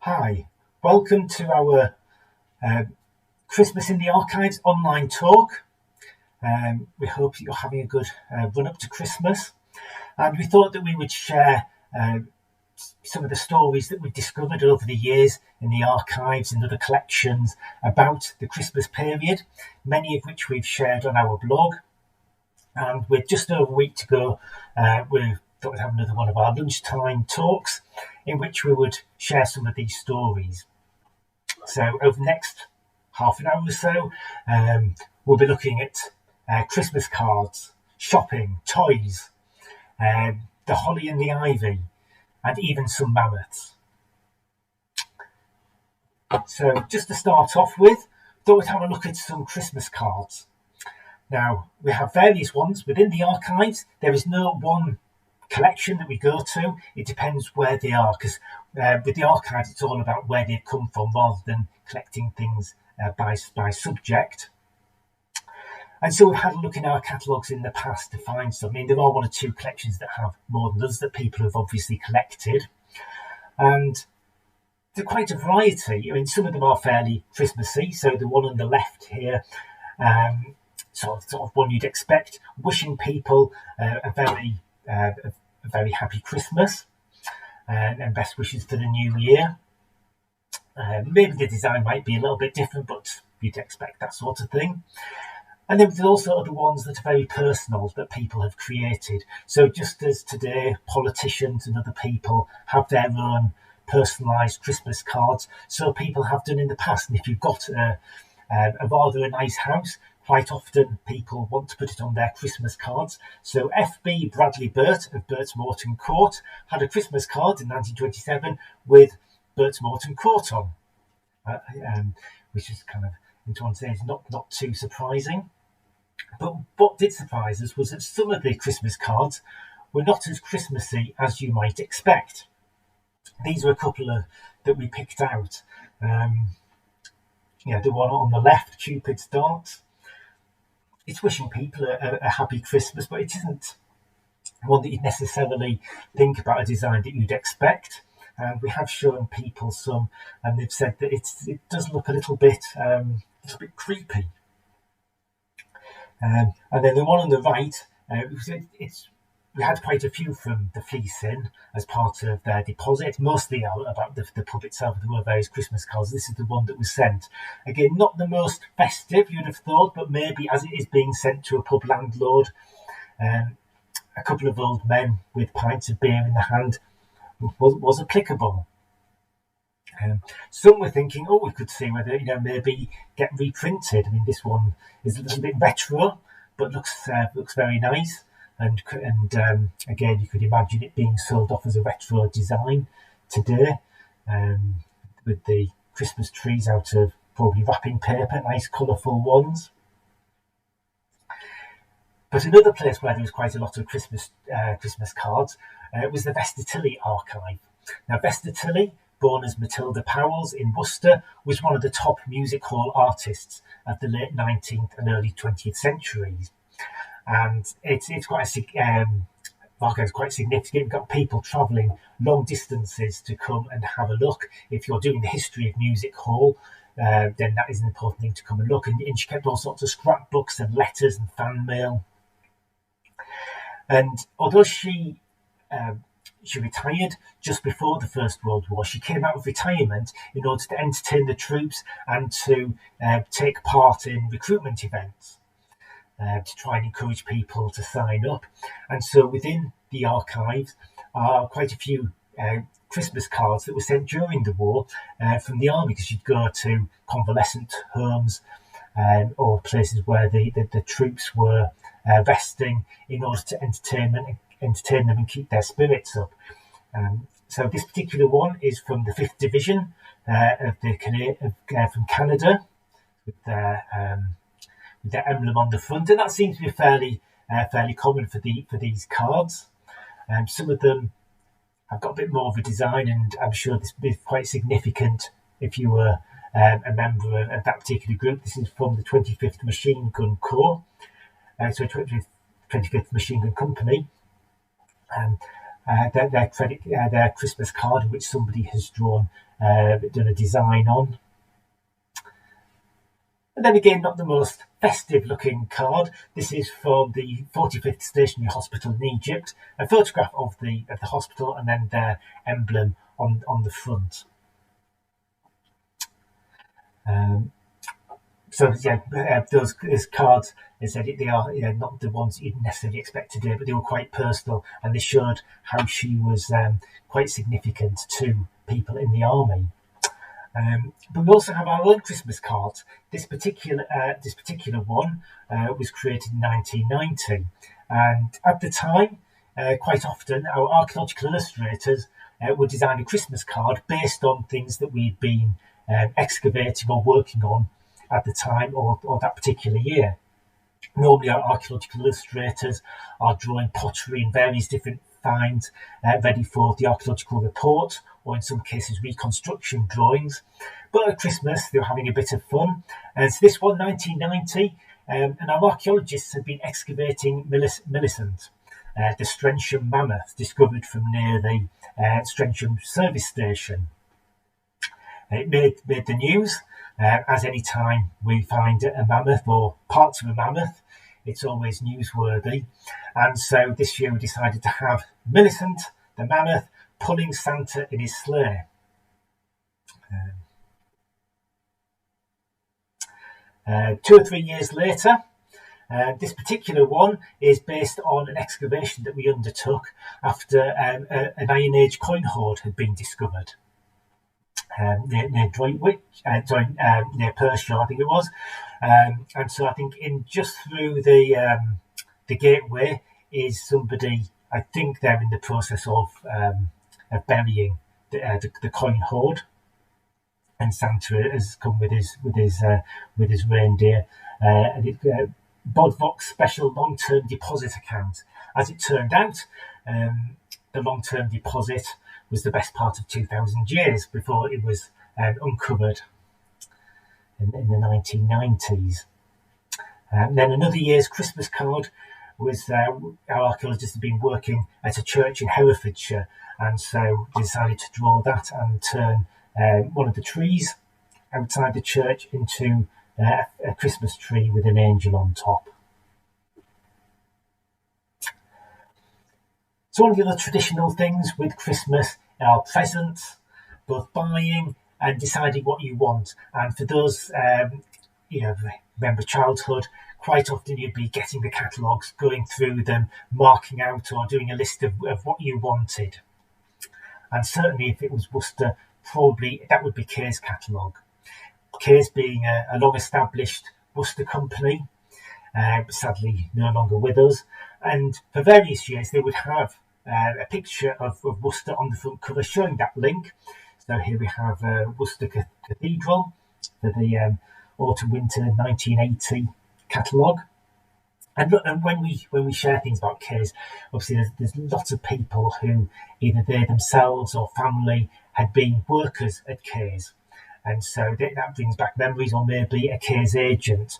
Hi, welcome to our uh, Christmas in the Archives online talk. We hope you're having a good run up to Christmas, and we thought that we would share some of the stories that we've discovered over the years in the archives and other collections about the Christmas period, many of which we've shared on our blog. And with just over a week to go, we thought we'd have another one of our lunchtime talks in which we would share some of these stories. So over the next half an hour or so, we'll be looking at Christmas cards, shopping, toys, the holly and the ivy, and even some mammoths. So just to start off with, thought we'd have a look at some Christmas cards. Now, we have various ones within the archives. There is no one collection that we go to. It depends where they are, because with the archives, it's all about where they've come from rather than collecting things by subject. And so we've had a look in our catalogues in the past to find some. I mean, there are one or two collections that have more than others that people have obviously collected. And there's quite a variety. I mean, some of them are fairly Christmassy. So the one on the left here, sort of one you'd expect, wishing people a very happy Christmas and best wishes for the new year. Maybe the design might be a little bit different, but you'd expect that sort of thing. And then there's also other ones that are very personal that people have created. So just as today politicians and other people have their own personalised Christmas cards, so people have done in the past. And if you've got a rather nice house, quite often people want to put it on their Christmas cards. So F.B. Bradley Burt of Burt Morton Court had a Christmas card in 1927 with Burt Morton Court on, which is kind of, into one sense, not too surprising. But what did surprise us was that some of the Christmas cards were not as Christmassy as you might expect. These were a couple of that we picked out. The one on the left, Cupid's Dart. It's wishing people a happy Christmas, but it isn't one that you'd necessarily think about a design that you'd expect. We have shown people some, and they've said that it does look a little bit creepy. And then the one on the right, we had quite a few from the Fleece Inn as part of their deposit, mostly about the pub itself. There were various Christmas cards. This is the one that was sent. Again, not the most festive, you'd have thought, but maybe as it is being sent to a pub landlord, a couple of old men with pints of beer in the hand was applicable. Some were thinking, we could see whether maybe get reprinted. I mean, this one is a little bit retro, but looks very nice. And again, you could imagine it being sold off as a retro design today, with the Christmas trees out of probably wrapping paper, nice colourful ones. But another place where there was quite a lot of Christmas cards was the Vesta Tilley archive. Now, Vesta Tilley, born as Matilda Powells in Worcester, was one of the top music hall artists of the late 19th and early 20th centuries. And it's quite quite significant. You've got people travelling long distances to come and have a look. If you're doing the history of music hall, then that is an important thing to come and look. And she kept all sorts of scrapbooks and letters and fan mail. And although she retired just before the First World War, she came out of retirement in order to entertain the troops and to take part in recruitment events, to try and encourage people to sign up. And so within the archives are quite a few Christmas cards that were sent during the war from the army, because you'd go to convalescent homes or places where the troops were resting in order to entertain them and keep their spirits up. So this particular one is from the 5th Division from Canada, with their emblem on the front, and that seems to be fairly common for these cards. Some of them have got a bit more of a design, and I'm sure this would be quite significant if you were a member of that particular group. This is from the 25th Machine Gun Corps, so 25th Machine Gun Company. their Christmas card, which somebody has done a design on. And then again, not the most festive looking card. This is from the 45th Stationary Hospital in Egypt, a photograph of the hospital and then their emblem on the front. Those cards, they said they are not the ones you'd necessarily expect today, but they were quite personal, and they showed how she was quite significant to people in the army. But we also have our own Christmas cards. This particular one was created in 1990, and at the time, quite often our archaeological illustrators would design a Christmas card based on things that we'd been excavating or working on at the time or that particular year. Normally, our archaeological illustrators are drawing pottery and various different finds ready for the archaeological report, or in some cases reconstruction drawings. But at Christmas they were having a bit of fun. And so this one, 1990, and our archaeologists had been excavating Millicent, the Strensham mammoth discovered from near the Strensham service station. It made the news, as any time we find a mammoth or parts of a mammoth, it's always newsworthy. And so this year we decided to have Millicent, the mammoth, pulling Santa in his sleigh. 2 or 3 years later, this particular one is based on an excavation that we undertook after an Iron Age coin hoard had been discovered near Droitwich, near Pershore, I think it was. And so I think in just through the gateway is somebody. I think they're in the process of burying the coin hoard, and Santa has come with his reindeer, and it's Bodvox Special Long-Term Deposit Account. As it turned out, the long-term deposit was the best part of 2,000 years before it was uncovered in the 1990s. Then another year's Christmas card was our archaeologists had been working at a church in Herefordshire, and so decided to draw that and turn one of the trees outside the church into a Christmas tree with an angel on top. So one of the other traditional things with Christmas are presents, both buying and deciding what you want. And for those, remember childhood, quite often you'd be getting the catalogues, going through them, marking out or doing a list of what you wanted. And certainly if it was Worcester, probably that would be Kay's catalogue. Kay's being a long-established Worcester company, sadly no longer with us. And for various years they would have a picture of Worcester on the front cover showing that link. So here we have Worcester Cathedral for the autumn-winter 1980 catalogue. And when we share things about Kay's, obviously there's lots of people who either they themselves or family had been workers at Kay's, and so that brings back memories. Or maybe a Kay's agent,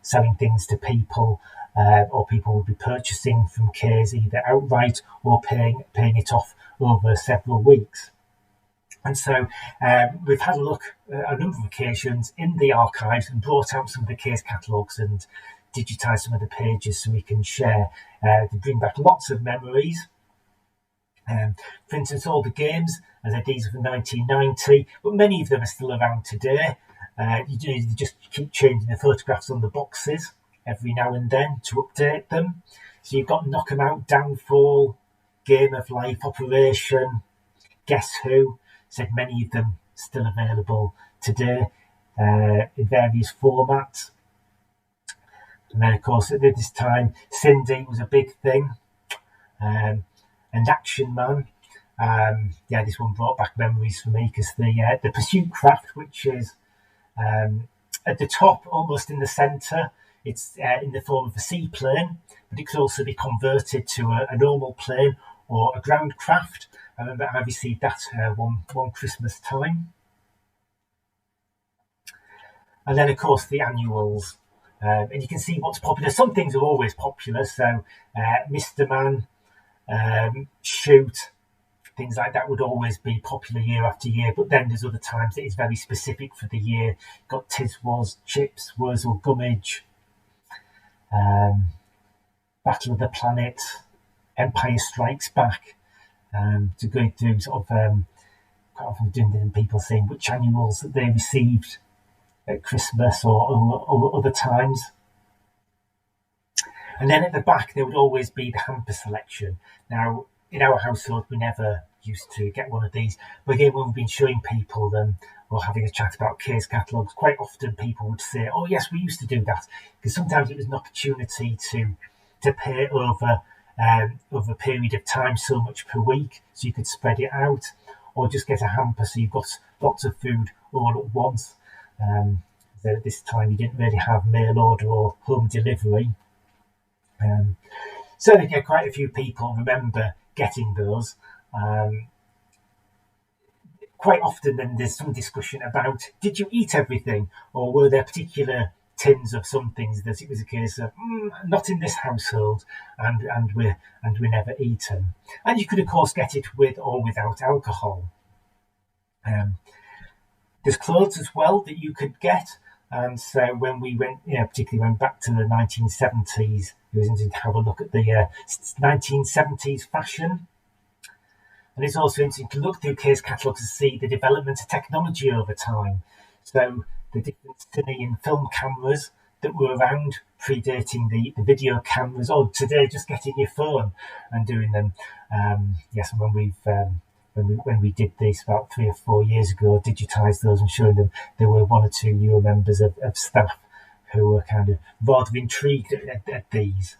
selling things to people, or people would be purchasing from Kay's either outright or paying it off over several weeks. And so we've had a look a number of occasions in the archives and brought out some of the Kay's catalogues and digitised some of the pages so we can share to bring back lots of memories. For instance, all the games, as these are from 1990, but many of them are still around today. You just keep changing the photographs on the boxes every now and then to update them. So you've got Knock 'em Out, Downfall, Game of Life, Operation, Guess Who. Said many of them still available today in various formats. And then, of course, at this time, Cindy was a big thing, and Action Man. This one brought back memories for me because the Pursuit Craft, which is at the top, almost in the centre, it's in the form of a seaplane, but it could also be converted to a normal plane or a ground craft. I remember I received that one Christmas time. And then, of course, the annuals. And you can see what's popular. Some things are always popular. So, Mr. Man, shoot, things like that would always be popular year after year. But then there's other times that is very specific for the year. Got Tiswas, Chips, Wurzel Gummidge, Battle of the Planet, Empire Strikes Back, to go through sort of quite often doing people saying which annuals that they received at Christmas or other times. And then at the back there would always be the hamper selection. Now in our household we never used to get one of these, but again when we've been showing people them or having a chat about Kay's catalogues, quite often people would say, oh yes, we used to do that, because sometimes it was an opportunity to pay over a period of time, so much per week, so you could spread it out, or just get a hamper so you've got lots of food all at once. At this time you didn't really have mail order or home delivery. So again, quite a few people remember getting those. Quite often then there's some discussion about, did you eat everything, or were there particular tins of some things that it was a case of not in this household, and we never eaten. And you could of course get it with or without alcohol. There's clothes as well that you could get, and so when we went, particularly went back to the 1970s, it was interesting to have a look at the 1970s fashion. And it's also interesting to look through Kay's catalogue to see the development of technology over time. So the different cine and film cameras that were around, predating the video cameras, or today just getting your phone and doing them. Yes, and when we did this about 3 or 4 years ago, digitised those and showing them, there were one or two newer members of staff who were kind of rather intrigued at these.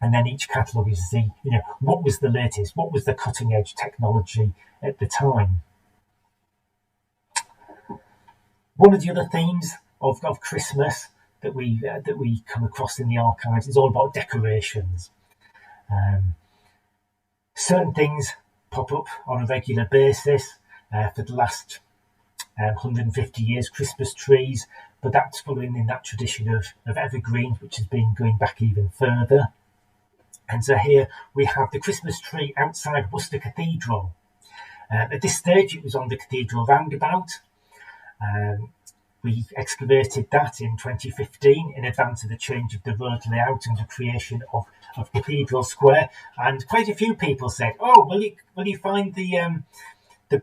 And then each catalogue you see, what was the latest, what was the cutting edge technology at the time. One of the other themes of Christmas that we come across in the archives is all about decorations. Certain things pop up on a regular basis. For the last 150 years, Christmas trees, but that's following in that tradition of evergreens, which has been going back even further. And so here we have the Christmas tree outside Worcester Cathedral. At this stage, it was on the cathedral roundabout. We excavated that in 2015 in advance of the change of the road layout and the creation of Cathedral Square. And quite a few people said, "Oh, will you find the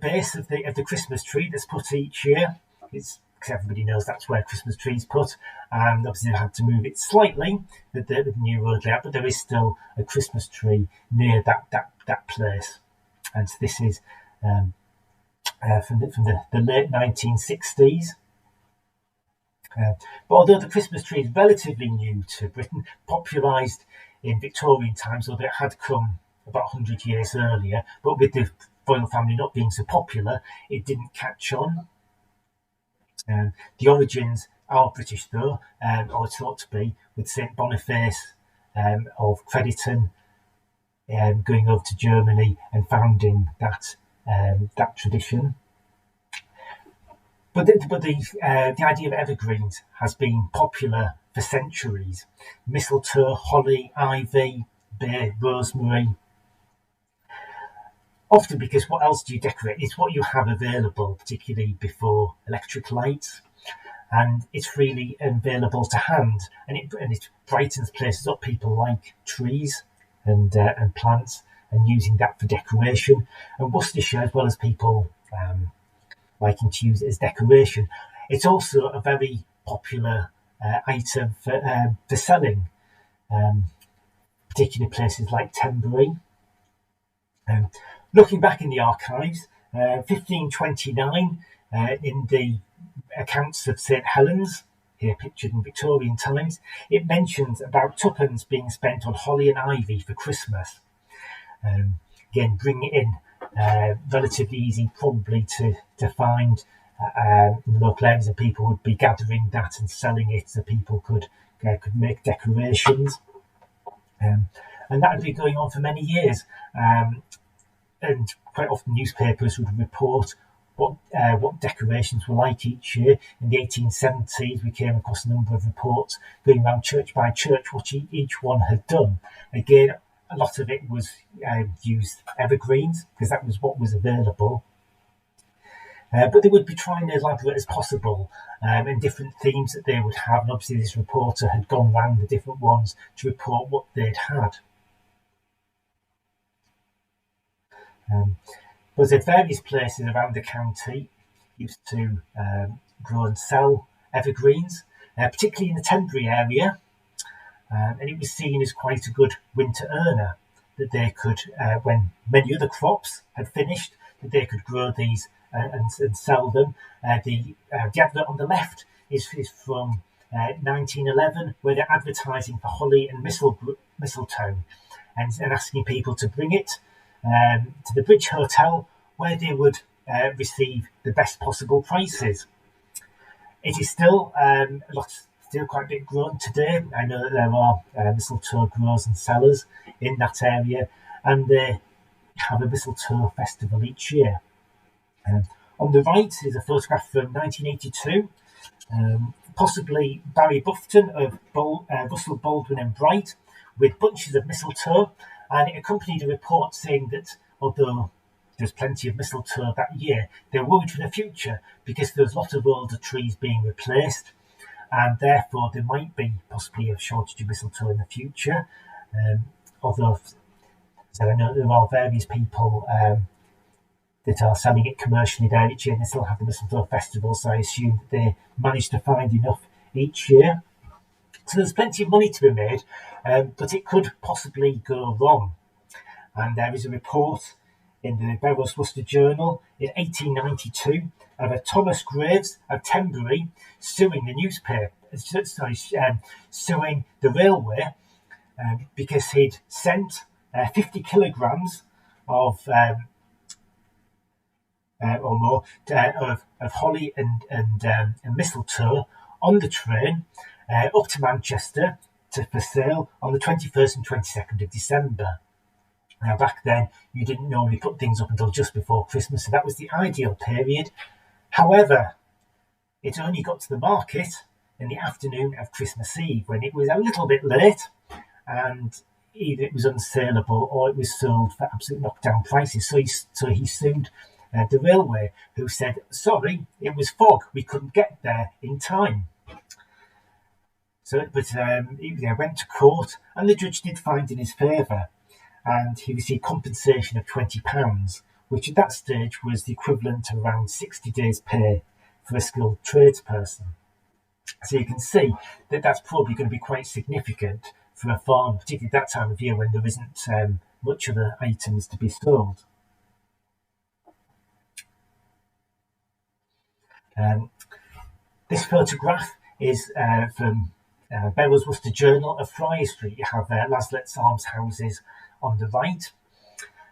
base of the Christmas tree that's put each year?" It's because everybody knows that's where Christmas trees put, and obviously they had to move it slightly with the new road layout, but there is still a Christmas tree near that place. And so this is from the late 1960s. But although the Christmas tree is relatively new to Britain, popularised in Victorian times, although it had come about 100 years earlier, but with the royal family not being so popular, it didn't catch on. The origins are British though, or thought to be, with St Boniface of Crediton going over to Germany and founding that tradition. But the idea of evergreens has been popular for centuries. Mistletoe, holly, ivy, bay, rosemary. Often because what else do you decorate? It's what you have available, particularly before electric lights. And it's freely available to hand. And it brightens places up. People like trees and plants and using that for decoration. And Worcestershire, as well as people liking to use it as decoration, it's also a very popular item for selling, particularly places like Tenbury. Looking back in the archives, 1529, in the accounts of St Helens, here pictured in Victorian times, it mentions about twopence being spent on holly and ivy for Christmas. Again, bringing it in, relatively easy probably to find in the local areas, and people would be gathering that and selling it so people could make decorations. And that would be going on for many years. And quite often newspapers would report what decorations were like each year. In the 1870s, we came across a number of reports going around church by church what each one had done. Again, a lot of it was used evergreens because that was what was available. But they would be trying as elaborate as possible and different themes that they would have. And obviously this reporter had gone round the different ones to report what they'd had. But at various places around the county used to grow and sell evergreens, particularly in the Tenbury area. And it was seen as quite a good winter earner that they could, when many other crops had finished, that they could grow these and sell them. The advert on the left is from 1911, where they're advertising for holly and mistletoe and asking people to bring it to the Bridge Hotel, where they would receive the best possible prices. It is still still quite a bit grown today. I know that there are mistletoe growers and sellers in that area, and they have a mistletoe festival each year. On the right is a photograph from 1982, possibly Barry Bufton of Russell Baldwin and Bright, with bunches of mistletoe, and it accompanied a report saying that although there's plenty of mistletoe that year, they're worried for the future because there's a lot of older trees being replaced, and therefore there might be possibly a shortage of mistletoe in the future. Although, so I know there are various people that are selling it commercially there each year, and they still have the mistletoe festival, so I assume that they manage to find enough each year. So there's plenty of money to be made, but it could possibly go wrong. And there is a report in the Belrose Worcester Journal in 1892 of a Thomas Graves of Tenbury suing the newspaper, suing the railway because he'd sent 50 kilograms of or more of holly and mistletoe on the train up to Manchester for sale on the 21st and 22nd of December. Now, back then, you didn't normally put things up until just before Christmas, so that was the ideal period. However, it only got to the market in the afternoon of Christmas Eve, when it was a little bit late, and either it was unsaleable or it was sold for absolute knockdown prices. So he sued the railway, who said, sorry, it was fog, we couldn't get there in time. But he went to court, and the judge did find in his favour, and he received compensation of £20, which at that stage was the equivalent of around 60 days' pay for a skilled tradesperson. So you can see that that's probably going to be quite significant for a farm, particularly at that time of year when there isn't much other items to be sold. This photograph is from Belrose Worcester Journal of Friar Street. You have Laslet's Almshouses on the right.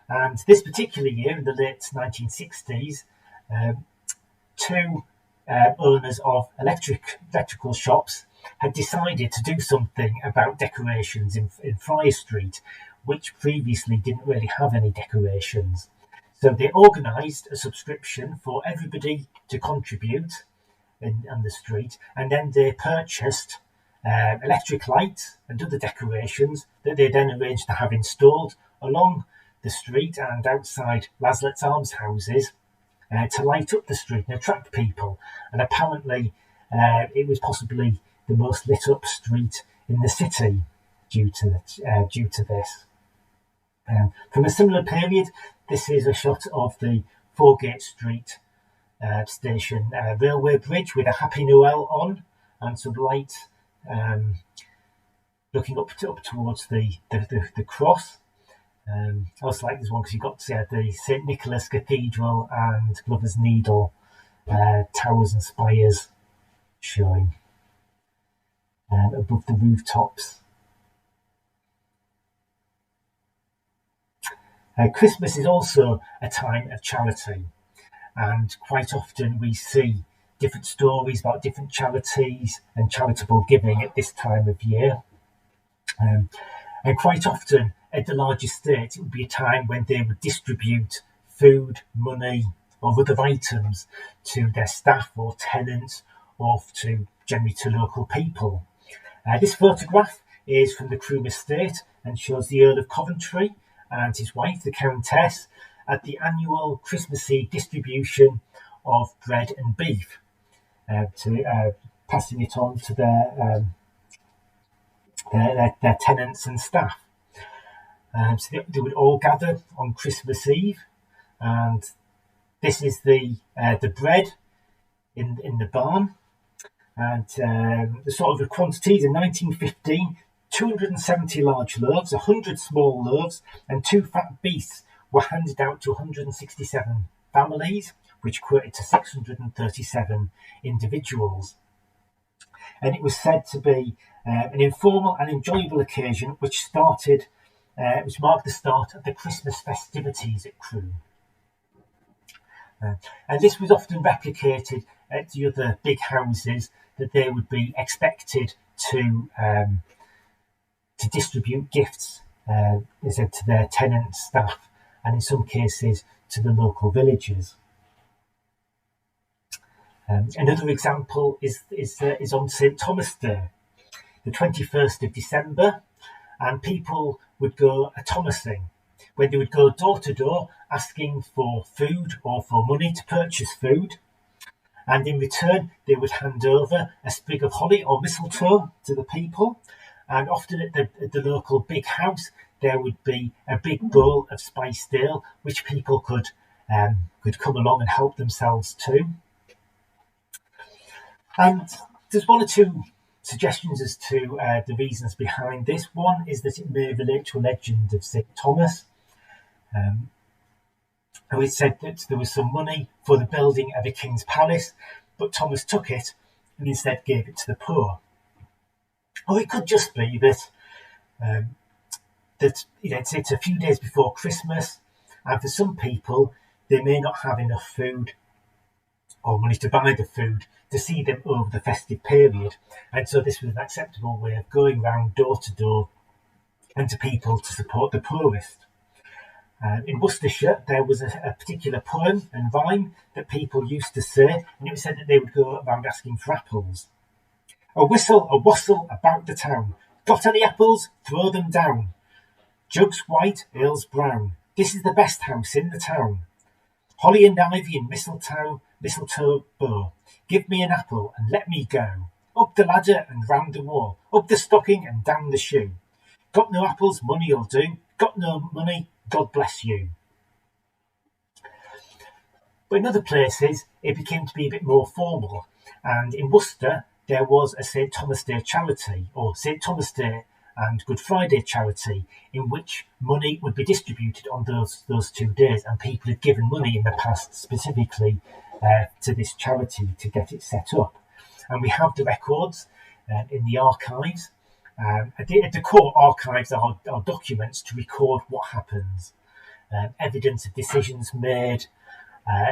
And this particular year, in the late 1960s, two owners of electrical shops had decided to do something about decorations in Friar Street, which previously didn't really have any decorations. So they organised a subscription for everybody to contribute on the street, and then they purchased electric lights and other decorations that they then arranged to have installed along the street and outside Laslet's Almshouses to light up the street and attract people. And apparently it was possibly the most lit up street in the city due to this. From a similar period, this is a shot of the Foregate Street station railway bridge with a Happy Noel on and some lights looking up towards the cross. I also like this one because you've got the St Nicholas Cathedral and Glover's Needle towers and spires showing above the rooftops. Christmas is also a time of charity, and quite often we see different stories about different charities and charitable giving at this time of year. And quite often at the large estate, it would be a time when they would distribute food, money or other items to their staff or tenants or generally to local people. This photograph is from the Croom estate and shows the Earl of Coventry and his wife, the Countess, at the annual Christmas Eve distribution of bread and beef, passing it on to their tenants and staff. So they would all gather on Christmas Eve, and this is the bread in the barn. And the sort of the quantities in 1915, 270 large loaves, 100 small loaves, and 2 fat beasts were handed out to 167 families, which equated to 637 individuals. And it was said to be an informal and enjoyable occasion which marked the start of the Christmas festivities at Croom. And this was often replicated at the other big houses, that they would be expected to distribute gifts to their tenants, staff, and in some cases to the local villagers. Another example is on St Thomas Day, the 21st of December, and people would go a Thomasing, where they would go door to door asking for food or for money to purchase food, and in return they would hand over a sprig of holly or mistletoe to the people, and often at the local big house there would be a big bowl of spiced ale which people could come along and help themselves to. And there's one or two suggestions as to the reasons behind this. One is that it may relate to a legend of St Thomas, who it said that there was some money for the building of a king's palace, but Thomas took it and instead gave it to the poor. Or it could just be that it's a few days before Christmas, and for some people they may not have enough food or money to buy the food to see them over the festive period, and so this was an acceptable way of going round door to door and to people to support the poorest. In Worcestershire, there was a particular poem and rhyme that people used to say, and it was said that they would go around asking for apples. A whistle, a wassail about the town. Got any apples? Throw them down. Jugs white, ales brown. This is the best house in the town. Holly and ivy and mistletoe bow. Give me an apple and let me go. Up the ladder and round the wall. Up the stocking and down the shoe. Got no apples, money'll do. Got no money, God bless you. But in other places, it became to be a bit more formal. And in Worcester, there was a St Thomas Day charity, or St Thomas Day and Good Friday charity, in which money would be distributed on those 2 days, and people had given money in the past specifically to this charity to get it set up. And we have the records in the archives. At the core, archives are documents to record what happens, evidence of decisions made,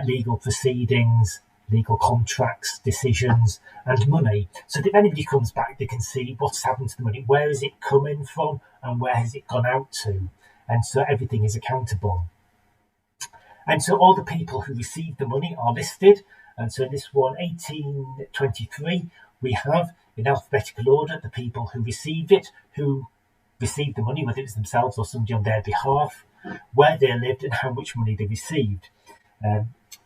legal proceedings, legal contracts, decisions, and money. So that if anybody comes back, they can see what's happened to the money, where is it coming from, and where has it gone out to. And so everything is accountable. And so all the people who received the money are listed. And so in this one, 1823, we have in alphabetical order the people who received it, who received the money, whether it was themselves or somebody on their behalf, where they lived, and how much money they received.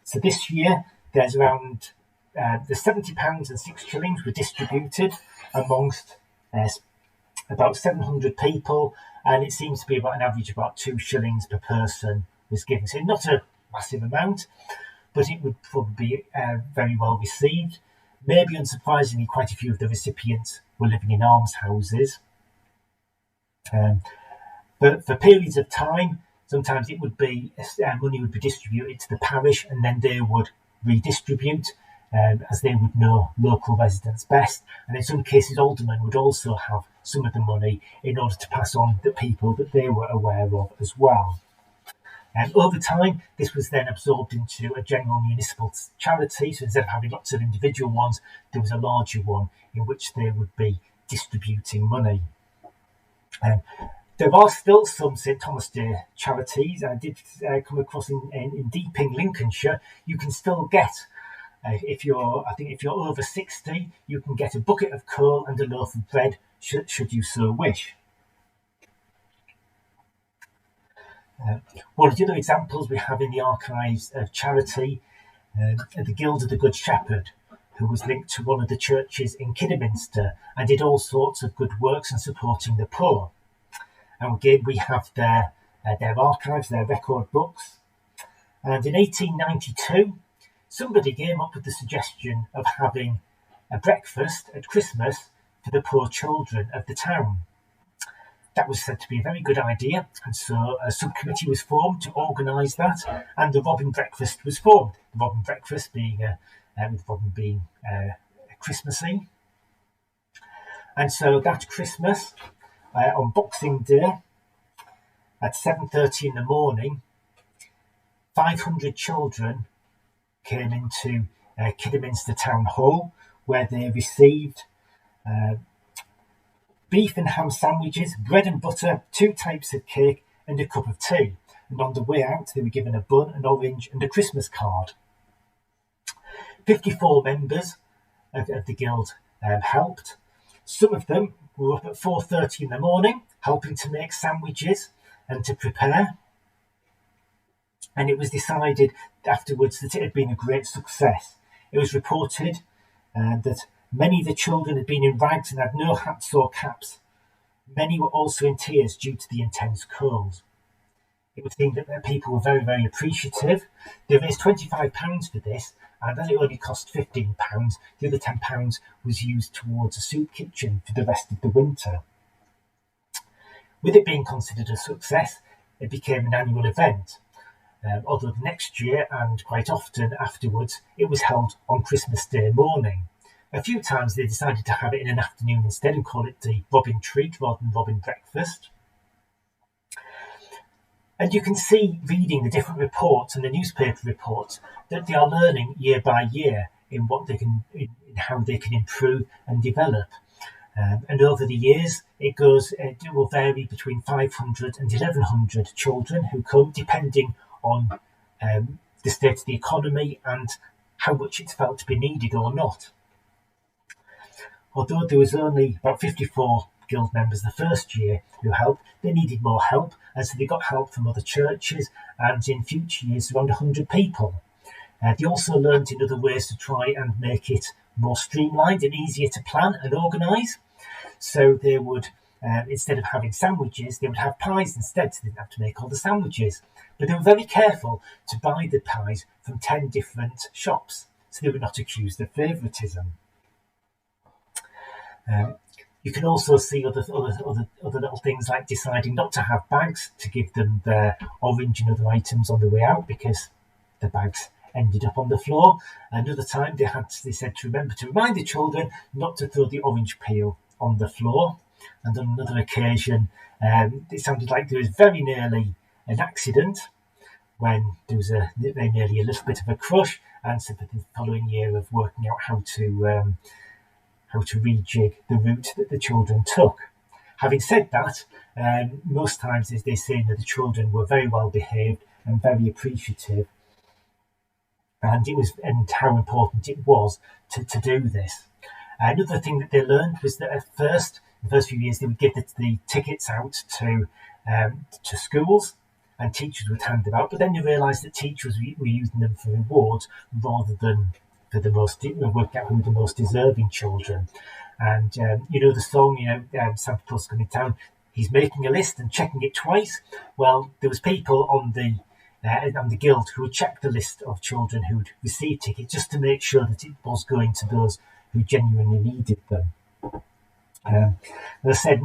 So this year, there's around the £70 and 6 shillings were distributed amongst about 700 people, and it seems to be about an average of about 2 shillings per person was given. So not a massive amount, but it would probably be very well received. Maybe unsurprisingly, quite a few of the recipients were living in almshouses. But for periods of time, sometimes it would be money would be distributed to the parish, and then they would redistribute as they would know local residents best. And in some cases, aldermen would also have some of the money in order to pass on the people that they were aware of as well. Over time, this was then absorbed into a general municipal charity. So instead of having lots of individual ones, there was a larger one in which they would be distributing money. There are still some St Thomas Day charities. I did come across in Deeping, Lincolnshire. You can still get, if you're over 60, you can get a bucket of coal and a loaf of bread should you so wish. One of the other examples we have in the archives of charity, the Guild of the Good Shepherd, who was linked to one of the churches in Kidderminster and did all sorts of good works in supporting the poor. And again, we have their archives, their record books. And in 1892, somebody came up with the suggestion of having a breakfast at Christmas for the poor children of the town. That was said to be a very good idea, and so a subcommittee was formed to organise that, and the Robin Breakfast was formed. The Robin Breakfast being Christmassy. And so that Christmas, on Boxing Day, at 7:30 in the morning, 500 children came into Kidderminster Town Hall, where they received beef and ham sandwiches, bread and butter, 2 types of cake, and a cup of tea. And on the way out, they were given a bun, an orange, and a Christmas card. 54 members of the Guild helped. Some of them were up at 4:30 in the morning, helping to make sandwiches and to prepare. And it was decided afterwards that it had been a great success. It was reported that many of the children had been in rags and had no hats or caps. Many were also in tears due to the intense cold. It was seen that people were very, very appreciative. They raised £25 for this, and as it only cost £15, the other £10 was used towards a soup kitchen for the rest of the winter. With it being considered a success, it became an annual event. Although the next year, and quite often afterwards, it was held on Christmas Day morning. A few times they decided to have it in an afternoon instead and call it the Robin Treat rather than Robin Breakfast. And you can see, reading the different reports and the newspaper reports, that they are learning year by year in how they can improve and develop. And over the years, it will vary between 500 and 1,100 children who come, depending on the state of the economy and how much it's felt to be needed or not. Although there was only about 54 Guild members the first year who helped, they needed more help, and so they got help from other churches, and in future years around 100 people. They also learned in other ways to try and make it more streamlined and easier to plan and organise. So they would, instead of having sandwiches, they would have pies instead, so they didn't have to make all the sandwiches. But they were very careful to buy the pies from 10 different shops, so they were not accused of favouritism. You can also see other little things like deciding not to have bags to give them their orange and other items on the way out because the bags ended up on the floor. Another time they said to remind the children not to throw the orange peel on the floor. And on another occasion, it sounded like there was very nearly an accident when there was very nearly a little bit of a crush, and so for the following year of working out how to rejig the route that the children took. Having said that, most times they say that the children were very well behaved and very appreciative, and how important it was to do this. Another thing that they learned was that the first few years, they would give the tickets out to schools, and teachers would hand them out. But then they realised that teachers were using them for rewards rather than for work out who the most deserving children. And the song, Santa Claus coming to town, he's making a list and checking it twice. Well, there was people on the guild who would check the list of children who'd received tickets just to make sure that it was going to those who genuinely needed them. As I said,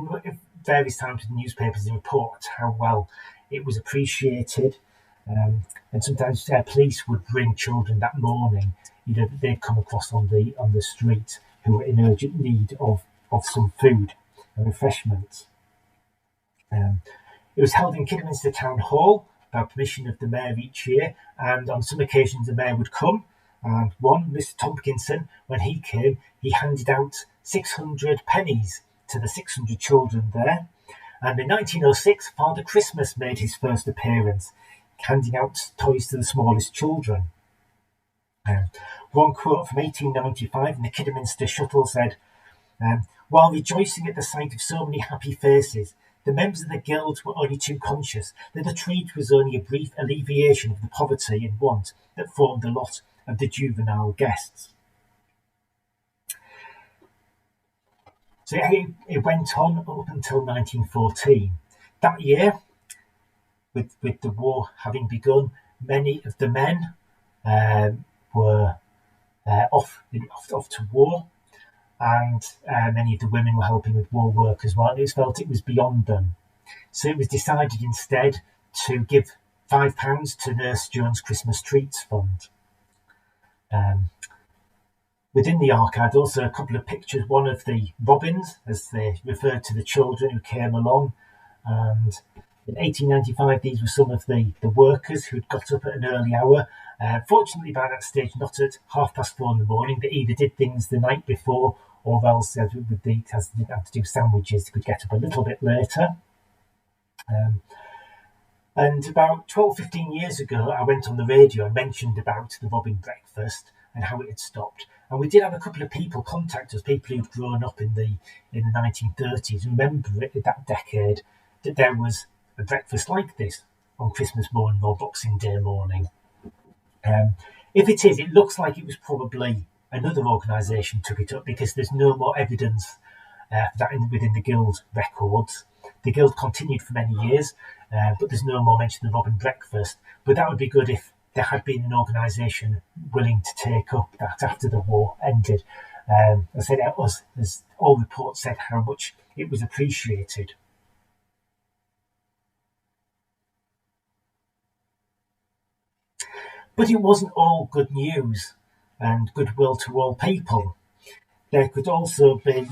various times in the newspapers they report how well it was appreciated, and sometimes police would bring children that morning, that they'd come across on the street who were in urgent need of some food and refreshments. It was held in Kidderminster Town Hall by permission of the mayor each year, and on some occasions the mayor would come. And one, Mr. Tompkinson, when he came, he handed out 600 pennies to the 600 children there. And in 1906, Father Christmas made his first appearance, handing out toys to the smallest children. One quote from 1895 in the Kidderminster Shuttle said, While rejoicing at the sight of so many happy faces, the members of the guild were only too conscious that the treat was only a brief alleviation of the poverty and want that formed the lot of the juvenile guests. So it went on up until 1914. That year, with the war having begun, many of the men were off to war, and many of the women were helping with war work as well. It was felt it was beyond them. So it was decided instead to give £5 to Nurse Jones' Christmas Treats Fund. Within the archive, also a couple of pictures, one of the robins, as they referred to the children who came along. And in 1895, these were some of the workers who'd got up at an early hour. Fortunately, by that stage, not at 4:30 in the morning. They either did things the night before, or else, as they didn't have to do sandwiches, they could get up a little bit later. And about 15 years ago, I went on the radio and mentioned about the robin breakfast and how it had stopped. And we did have a couple of people contact us, people who'd grown up in the 1930s, remember that decade, that there was a breakfast like this on Christmas morning or Boxing Day morning. If it is, it looks like it was probably another organisation took it up, because there's no more evidence that within the Guild records. The Guild continued for many years, but there's no more mention of the robin breakfast. But that would be good if there had been an organisation willing to take up that after the war ended. I said, as all reports said, how much it was appreciated. But it wasn't all good news and goodwill to all people. There could also be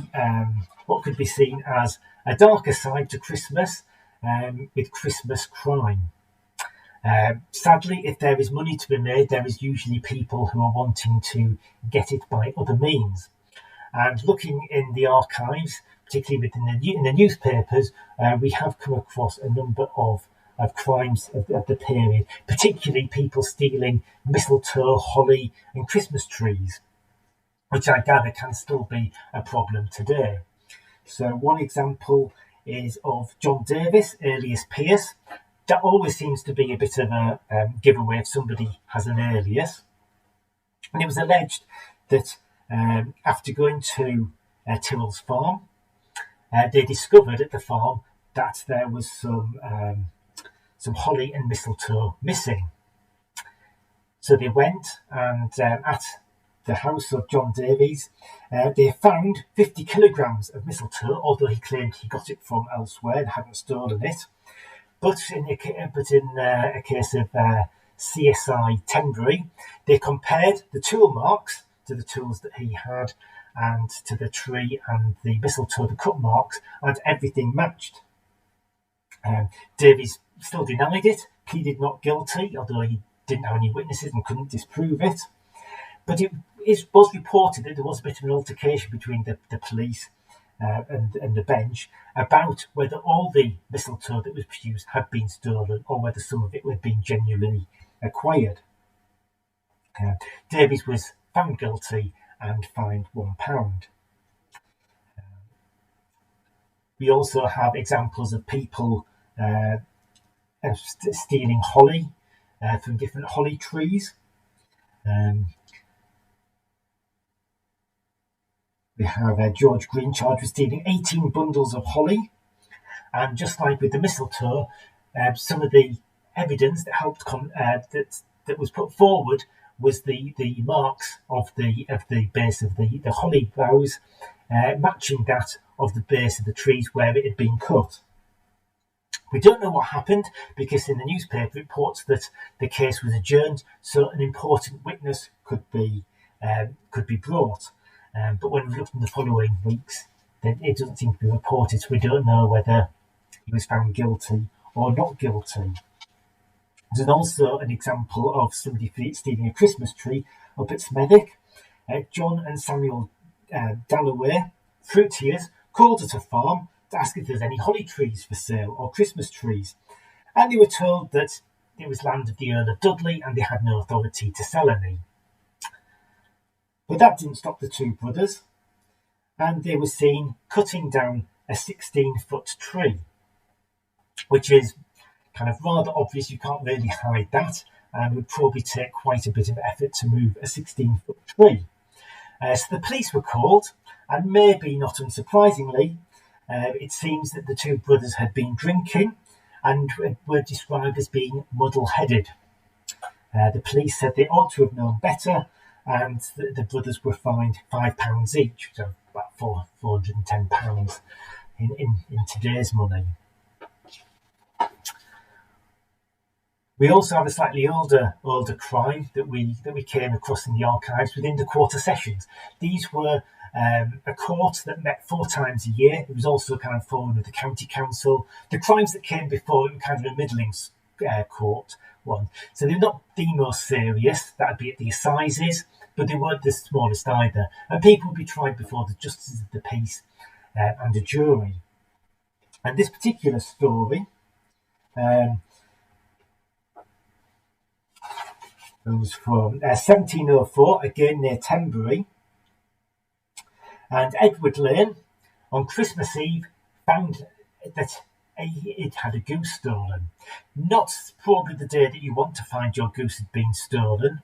what could be seen as a darker side to Christmas, with Christmas crime. Sadly, if there is money to be made, there is usually people who are wanting to get it by other means. And looking in the archives, particularly in the newspapers, we have come across a number of crimes of the period, particularly people stealing mistletoe, holly and Christmas trees, which I gather can still be a problem today. So one example is of John Davis, alias Pierce. That always seems to be a bit of a giveaway if somebody has an alias. And it was alleged that after going to Tyrrell's farm, they discovered at the farm that there was some holly and mistletoe missing. So they went, and at the house of John Davies, they found 50 kilograms of mistletoe, although he claimed he got it from elsewhere and hadn't stolen it. But in a case of CSI Tenbury, they compared the tool marks to the tools that he had, and to the tree and the mistletoe, the cut marks, and everything matched. Davies still denied it, pleaded not guilty, although he didn't have any witnesses and couldn't disprove it. But it was reported that there was a bit of an altercation between the police and the bench about whether all the mistletoe that was produced had been stolen, or whether some of it had been genuinely acquired. Davies was found guilty and fined £1. We also have examples of people stealing holly from different holly trees. We have George Green charged with stealing 18 bundles of holly. And just like with the mistletoe, some of the evidence that helped that was put forward was the marks of the base of the holly boughs, matching that of the base of the trees where it had been cut. We don't know what happened, because in the newspaper reports that the case was adjourned so an important witness could be brought. But when we looked in the following weeks, then it doesn't seem to be reported, so we don't know whether he was found guilty or not guilty. There's also an example of somebody stealing a Christmas tree up at Smethwick. John and Samuel Dalloway, fruitiers, called at a farm to ask if there's any holly trees for sale or Christmas trees, and they were told that it was land of the Earl of Dudley and they had no authority to sell any. But that didn't stop the two brothers, and they were seen cutting down a 16-foot tree, which is kind of rather obvious. You can't really hide that, and would probably take quite a bit of effort to move a 16-foot tree. So the police were called, and maybe not unsurprisingly, it seems that the two brothers had been drinking and were described as being muddle-headed. The police said they ought to have known better, and the brothers were fined £5 each, so about £410 in today's money. We also have a slightly older crime that we came across in the archives within the quarter sessions. These were a court that met 4 times a year. It was also kind of following with the county council. The crimes that came before it were kind of a middling court one. So they're not the most serious, that'd be at the assizes, but they weren't the smallest either. And people would be tried before the justices of the peace and a jury. And this particular story was from 1704, again near Tenbury. And Edward Lane, on Christmas Eve, found that it had a goose stolen. Not probably the day that you want to find your goose had been stolen.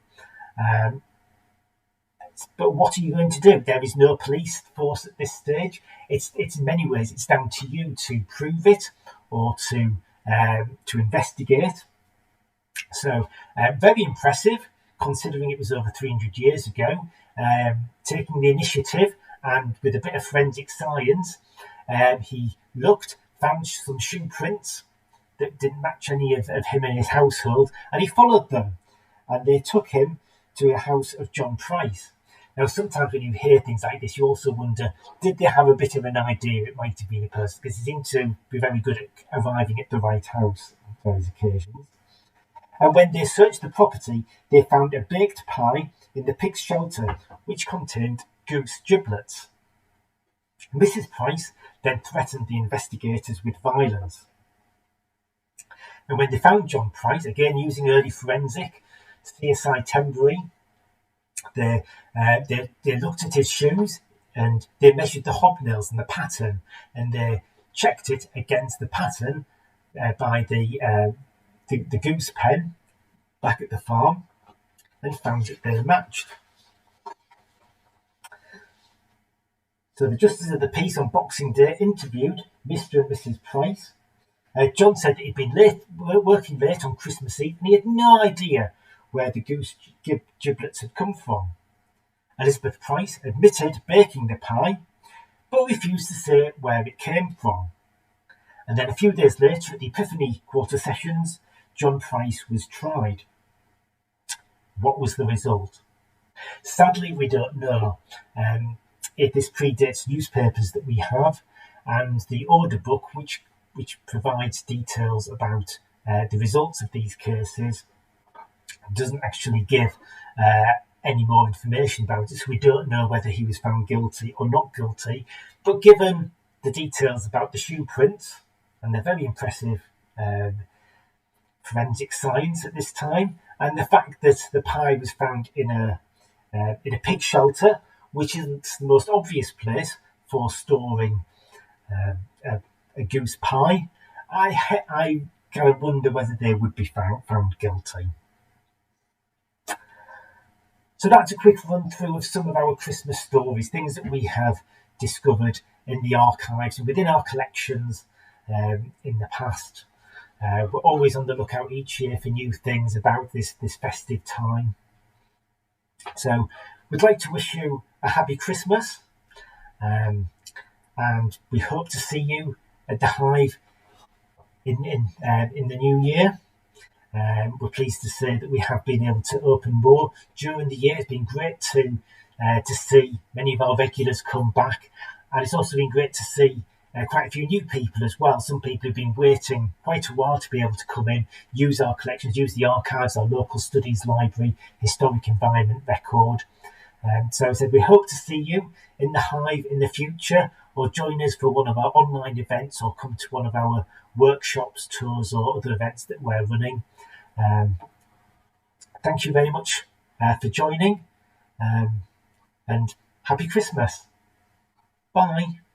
But what are you going to do? There is no police force at this stage. It's in many ways it's down to you to prove it or to investigate. So very impressive, considering it was over 300 years ago. Taking the initiative and with a bit of forensic science, he looked, found some shoe prints that didn't match any of him and his household, and he followed them. And they took him to a house of John Price. Now, sometimes when you hear things like this, you also wonder, did they have a bit of an idea it might have been a person? Because he seemed to be very good at arriving at the right house on various occasions. And when they searched the property, they found a baked pie in the pig's shelter, which contained goose giblets. Mrs. Price then threatened the investigators with violence. And when they found John Price, again using early forensic, CSI Tenbury, they looked at his shoes and they measured the hobnails and the pattern, and they checked it against the pattern by the goose pen back at the farm, and found that they matched. So the Justice of the Peace on Boxing Day interviewed Mr. and Mrs. Price. John said that he'd been working late on Christmas Eve and he had no idea where the goose giblets had come from. Elizabeth Price admitted baking the pie, but refused to say where it came from. And then a few days later, at the Epiphany Quarter Sessions, John Price was tried. What was the result? Sadly, we don't know. This predates newspapers that we have, and the order book, which provides details about the results of these cases, doesn't actually give any more information about it, so we don't know whether he was found guilty or not guilty. But given the details about the shoe prints, and they're very impressive forensic science at this time, and the fact that the pie was found in a pig shelter, which isn't the most obvious place for storing a goose pie, I kind of wonder whether they would be found guilty. So that's a quick run through of some of our Christmas stories, things that we have discovered in the archives and within our collections in the past. We're always on the lookout each year for new things about this festive time. So we'd like to wish you a happy Christmas, and we hope to see you at the Hive in the new year. We're pleased to say that we have been able to open more during the year. It's been great to see many of our regulars come back, and it's also been great to see quite a few new people as well. Some people have been waiting quite a while to be able to come in, use our collections, use the archives, our local studies library, historic environment record. So I said we hope to see you in the Hive in the future, or join us for one of our online events, or come to one of our workshops, tours, or other events that we're running. Thank you very much for joining, and happy Christmas. Bye.